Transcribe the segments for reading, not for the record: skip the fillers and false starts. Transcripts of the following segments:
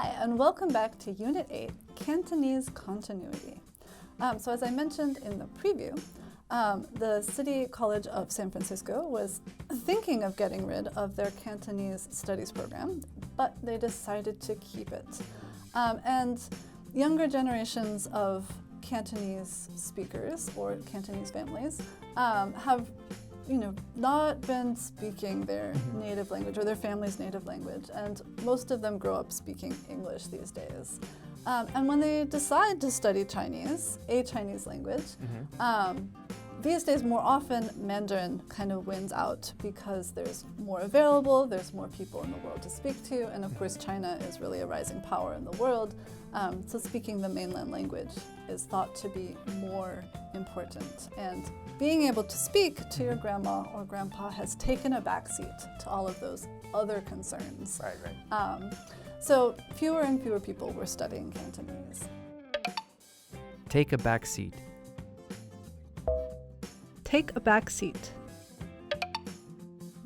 Hi, and welcome back to Unit 8, Cantonese Continuity. So as I mentioned in the preview, the City College of San Francisco was thinking of getting rid of their Cantonese studies program, but they decided to keep it. And younger generations of Cantonese speakers or Cantonese families have not been speaking their native language or their family's native language, and most of them grow up speaking English these days. And when they decide to study Chinese, a Chinese language, these days more often Mandarin kind of wins out because there's more available, there's more people in the world to speak to, and of course China is really a rising power in the world, so speaking the mainland language is thought to be more important. And being able to speak to your grandma or grandpa has taken a backseat to all of those other concerns. Right. So fewer and fewer people were studying Cantonese. Take a back seat. Take a back seat.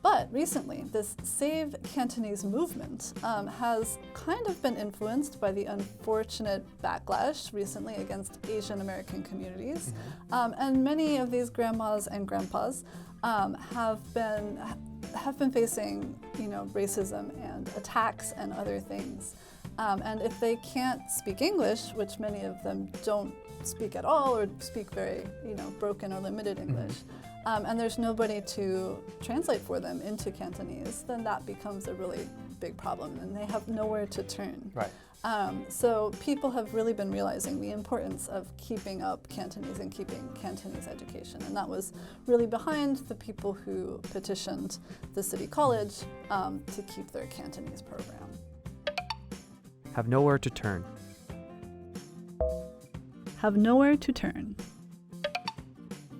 But recently, this Save Cantonese movement has kind of been influenced by the unfortunate backlash recently against Asian American communities. And many of these grandmas and grandpas have been facing, racism and attacks and other things. And if they can't speak English, which many of them don't speak at all or speak very, broken or limited English, and there's nobody to translate for them into Cantonese, then that becomes a really big problem, and they have nowhere to turn. Right. So people have really been realizing the importance of keeping up Cantonese and keeping Cantonese education, and that was really behind the people who petitioned the City College to keep their Cantonese program. Have nowhere to turn. Have nowhere to turn.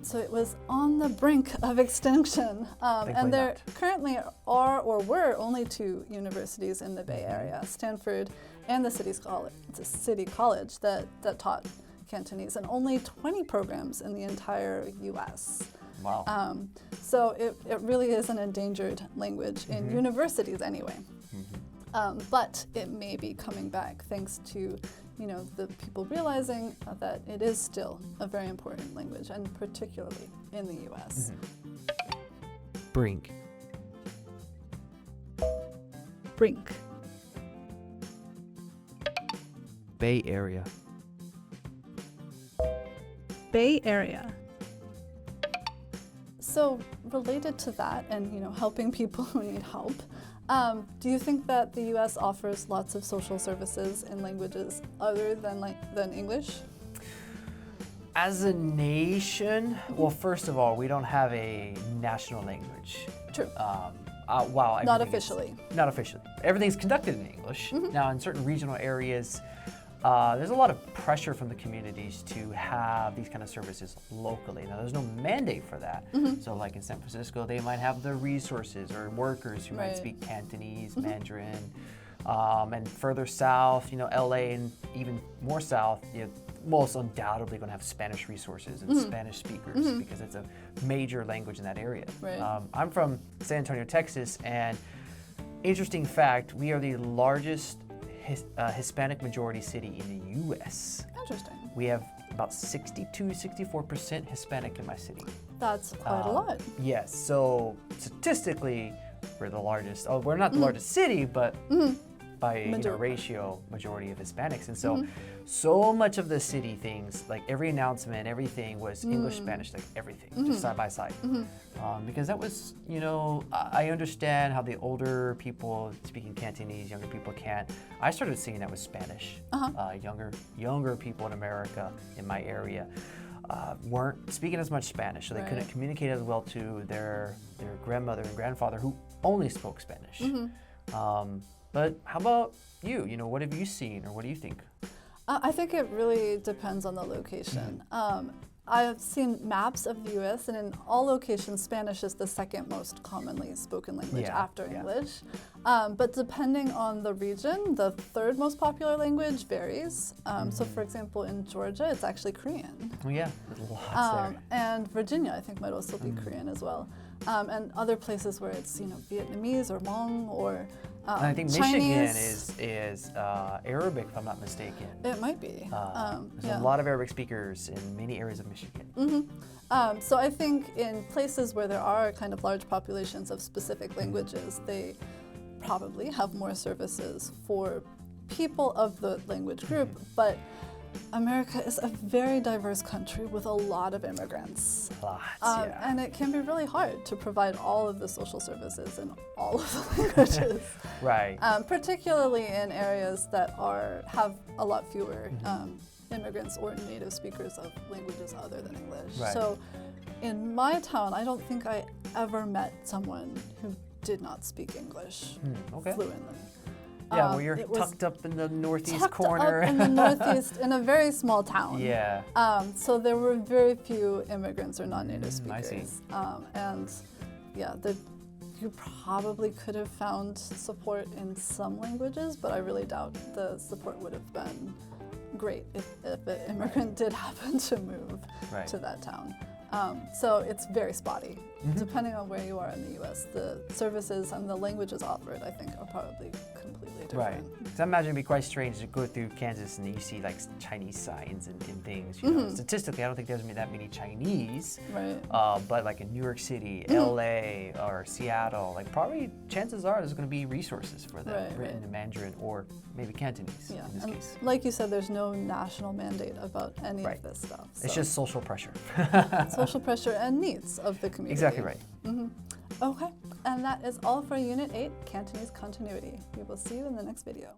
So it was on the brink of extinction, and there currently are or were only two universities in the Bay Area, Stanford and the City College that taught Cantonese, and only 20 programs in the entire U.S. Wow. So it really is an endangered language in universities anyway. But it may be coming back thanks to the people realizing that it is still a very important language, and particularly in the U.S. Brink. Brink. Bay Area. Bay Area. So related to that and helping people who need help, do you think that the U.S. offers lots of social services in languages other than English? As a nation, well, first of all, we don't have a national language. True. Not officially. Not officially. Everything's conducted in English. Now, in certain regional areas, there's a lot of pressure from the communities to have these kind of services locally. Now, there's no mandate for that. So like in San Francisco, they might have the resources or workers who might speak Cantonese, Mandarin. And further south, LA and even more south, most undoubtedly going to have Spanish resources and Spanish speakers because it's a major language in that area. Right. I'm from San Antonio, Texas, and interesting fact, we are the largest Hispanic majority city in the U.S. Interesting. We have about 62-64% Hispanic in my city. That's quite a lot. Yes, so statistically, we're the largest. Oh, we're not the largest city, but by ratio, majority of Hispanics. And so much of the city things, like every announcement, everything was English, Spanish, like everything, just side by side. Because that was, I understand how the older people speaking Cantonese, younger people can't. I started seeing that with Spanish. Younger people in America, in my area, weren't speaking as much Spanish, so they couldn't communicate as well to their grandmother and grandfather who only spoke Spanish. But how about you? What have you seen, or what do you think? I think it really depends on the location. I've seen maps of the U.S., and in all locations, Spanish is the second most commonly spoken language after English. But depending on the region, the third most popular language varies. So for example, in Georgia, it's actually Korean. Oh yeah, there's lots there. And Virginia, I think, might also be Korean as well. And other places where it's Vietnamese or Hmong or And I think Chinese, Michigan is Arabic, if I'm not mistaken. It might be. There's a lot of Arabic speakers in many areas of Michigan. So I think in places where there are kind of large populations of specific languages, they probably have more services for people of the language group, but America is a very diverse country with a lot of immigrants. And it can be really hard to provide all of the social services in all of the languages. Right. Particularly in areas that have a lot fewer immigrants or native speakers of languages other than English. Right. So in my town, I don't think I ever met someone who did not speak English fluently. Yeah, well, you're tucked up in the northeast corner. Up in the northeast, in a very small town. Yeah. So there were very few immigrants or non-native speakers. I see. And yeah, you probably could have found support in some languages, but I really doubt the support would have been great if an immigrant did happen to move to that town. So it's very spotty. Depending on where you are in the U.S., the services and the languages offered, I think, are probably completely different. Right. Because I imagine it'd be quite strange to go through Kansas and you see like Chinese signs and things. You know, statistically, I don't think there's that many Chinese. Right. But like in New York City, L.A., or Seattle, like probably chances are there's going to be resources for them written in Mandarin or maybe Cantonese in this case. Like you said, there's no national mandate about any of this stuff. So. It's just social pressure. Social pressure and needs of the community. Exactly right. Okay, and that is all for Unit 8, Cantonese Continuity. We will see you in the next video.